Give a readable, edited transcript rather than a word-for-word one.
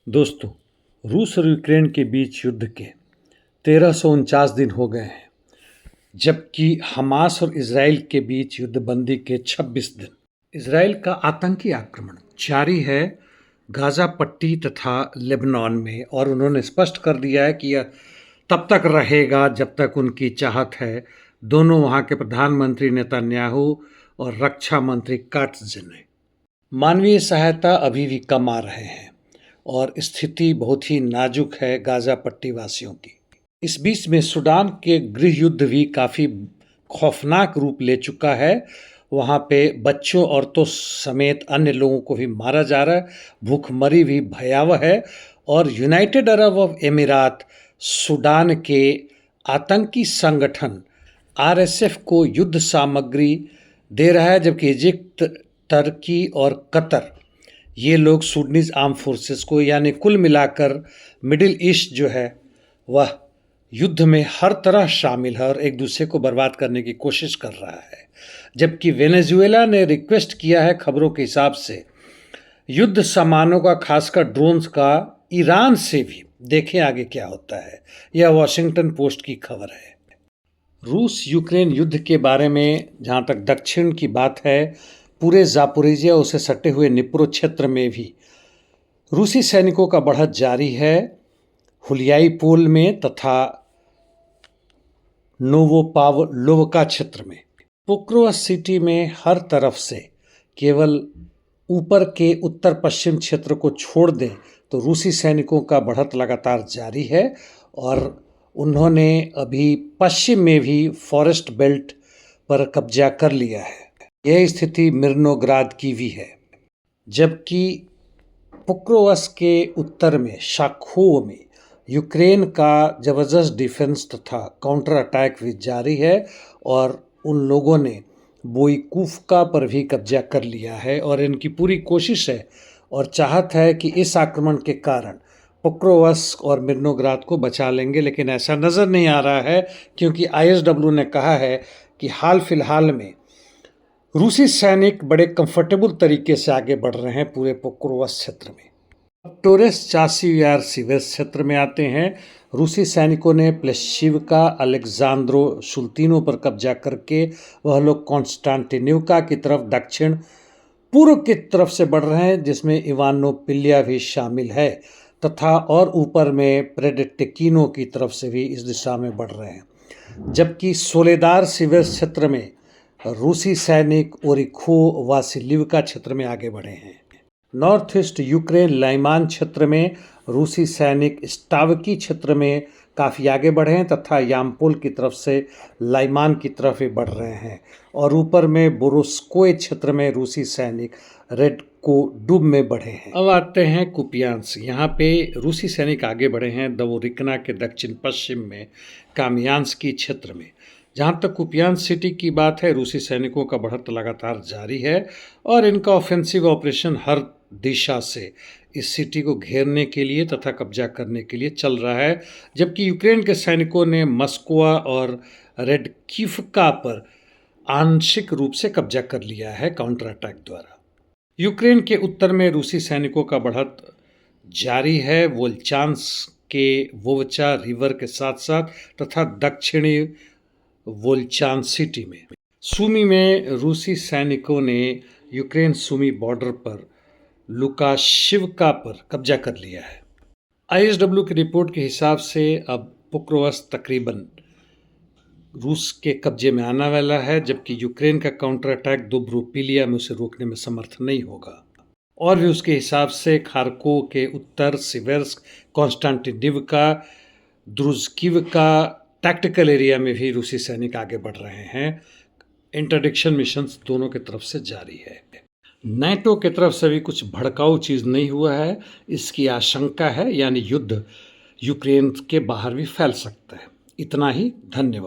दोस्तों, रूस और यूक्रेन के बीच युद्ध के 1349 दिन हो गए हैं, जबकि हमास और इसराइल के बीच युद्धबंदी के 26 दिन। इसराइल का आतंकी आक्रमण जारी है गाजा पट्टी तथा लेबनान में, और उन्होंने स्पष्ट कर दिया है कि यह तब तक रहेगा जब तक उनकी चाहत है। दोनों वहां के प्रधानमंत्री नेतन्याहू और रक्षा मंत्री काट्ज ने मानवीय सहायता अभी भी कम आ रहे हैं और स्थिति बहुत ही नाजुक है गाजा पट्टी वासियों की। इस बीच में सूडान के गृह युद्ध भी काफ़ी खौफनाक रूप ले चुका है। वहाँ पे बच्चों औरतों समेत अन्य लोगों को भी मारा जा रहा है, भूखमरी भी भयावह है। और यूनाइटेड अरब अमीरात सूडान के आतंकी संगठन आरएसएफ को युद्ध सामग्री दे रहा है, जबकि इजिप्ट, तुर्की और कतर ये लोग सूडनीज आर्म फोर्सेस को, यानी कुल मिलाकर मिडिल ईस्ट जो है वह युद्ध में हर तरह शामिल है और एक दूसरे को बर्बाद करने की कोशिश कर रहा है। जबकि वेनेजुएला ने रिक्वेस्ट किया है खबरों के हिसाब से युद्ध सामानों का, खासकर ड्रोन्स का, ईरान से भी। देखें आगे क्या होता है। यह वॉशिंगटन पोस्ट की खबर है। रूस यूक्रेन युद्ध के बारे में जहाँ तक दक्षिण की बात है, पूरे जापोरिजिया उसे सटे हुए निप्रो क्षेत्र में भी रूसी सैनिकों का बढ़त जारी है। हुलियाई पोल में तथा नोवोपावलोवका क्षेत्र में, पोक्रोवा सिटी में हर तरफ से, केवल ऊपर के उत्तर पश्चिम क्षेत्र को छोड़ दें तो रूसी सैनिकों का बढ़त लगातार जारी है। और उन्होंने अभी पश्चिम में भी फॉरेस्ट बेल्ट पर कब्जा कर लिया है। यह स्थिति मिर्नोग्राद की भी है। जबकि पोक्रोवस के उत्तर में शाखोव में यूक्रेन का ज़बरदस्त डिफेंस तथा काउंटर अटैक भी जारी है और उन लोगों ने बोइकुवका पर भी कब्जा कर लिया है। और इनकी पूरी कोशिश है और चाहत है कि इस आक्रमण के कारण पोक्रोवस और मिर्नोग्राद को बचा लेंगे, लेकिन ऐसा नज़र नहीं आ रहा है, क्योंकि आईएसडब्ल्यू ने कहा है कि हाल फिलहाल में रूसी सैनिक बड़े कंफर्टेबल तरीके से आगे बढ़ रहे हैं पूरे पोक्रोवस क्षेत्र में। अब टोरेस चासियार सिवेस क्षेत्र में आते हैं। रूसी सैनिकों ने प्लेशिवका, अलेक्जांद्रो शुल्तिनो पर कब्जा करके वह लोग कॉन्स्टांटिनिवका की तरफ दक्षिण पूर्व की तरफ से बढ़ रहे हैं, जिसमें इवानोपिल्या भी शामिल है, तथा और ऊपर में प्रेडेटेकिनो की तरफ से भी इस दिशा में बढ़ रहे हैं। जबकि सोलेदार सिवेस क्षेत्र में रूसी सैनिक ओरिखो वासिलिवका क्षेत्र में आगे बढ़े हैं। नॉर्थ ईस्ट यूक्रेन लाइमान क्षेत्र में रूसी सैनिक स्टावकी क्षेत्र में काफ़ी आगे बढ़े हैं तथा यामपोल की तरफ से लाइमान की तरफ भी बढ़ रहे हैं। और ऊपर में बोरोस्कोए क्षेत्र में रूसी सैनिक रेड को डूब में बढ़े हैं। अब आते हैं कुपियांस्क। यहाँ पे रूसी सैनिक आगे बढ़े हैं दवोरिकना के दक्षिण पश्चिम में कामियांस्की क्षेत्र में। जहाँ तक कुपियांस्क सिटी की बात है, रूसी सैनिकों का बढ़त लगातार जारी है और इनका ऑफेंसिव ऑपरेशन हर दिशा से इस सिटी को घेरने के लिए तथा कब्जा करने के लिए चल रहा है। जबकि यूक्रेन के सैनिकों ने मस्कोवा और रेडकीफका पर आंशिक रूप से कब्जा कर लिया है काउंटर अटैक द्वारा। यूक्रेन के उत्तर में रूसी सैनिकों का बढ़त जारी है वोल्चांस्क के वोवचा रिवर के साथ साथ तथा दक्षिणी वोल्चान सिटी में। सुमी में रूसी सैनिकों ने यूक्रेन सुमी बॉर्डर पर लुकाशिवका पर कब्जा कर लिया है। आईएसडब्ल्यू की रिपोर्ट के हिसाब से अब पोक्रोवस तकरीबन रूस के कब्जे में आने वाला है, जबकि यूक्रेन का काउंटर अटैक दोब्रोपिलिया में उसे रोकने में समर्थ नहीं होगा। और भी उसके हिसाब से खार्कोव के उत्तर सिवेर्स्क, कॉन्स्टांटिनिवका, द्रुजकिवका टैक्टिकल एरिया में भी रूसी सैनिक आगे बढ़ रहे हैं। इंटरडिक्शन मिशंस दोनों की तरफ से जारी है। नाटो की तरफ से भी कुछ भड़काऊ चीज़ नहीं हुआ है, इसकी आशंका है, यानी युद्ध यूक्रेन के बाहर भी फैल सकता है। इतना ही, धन्यवाद।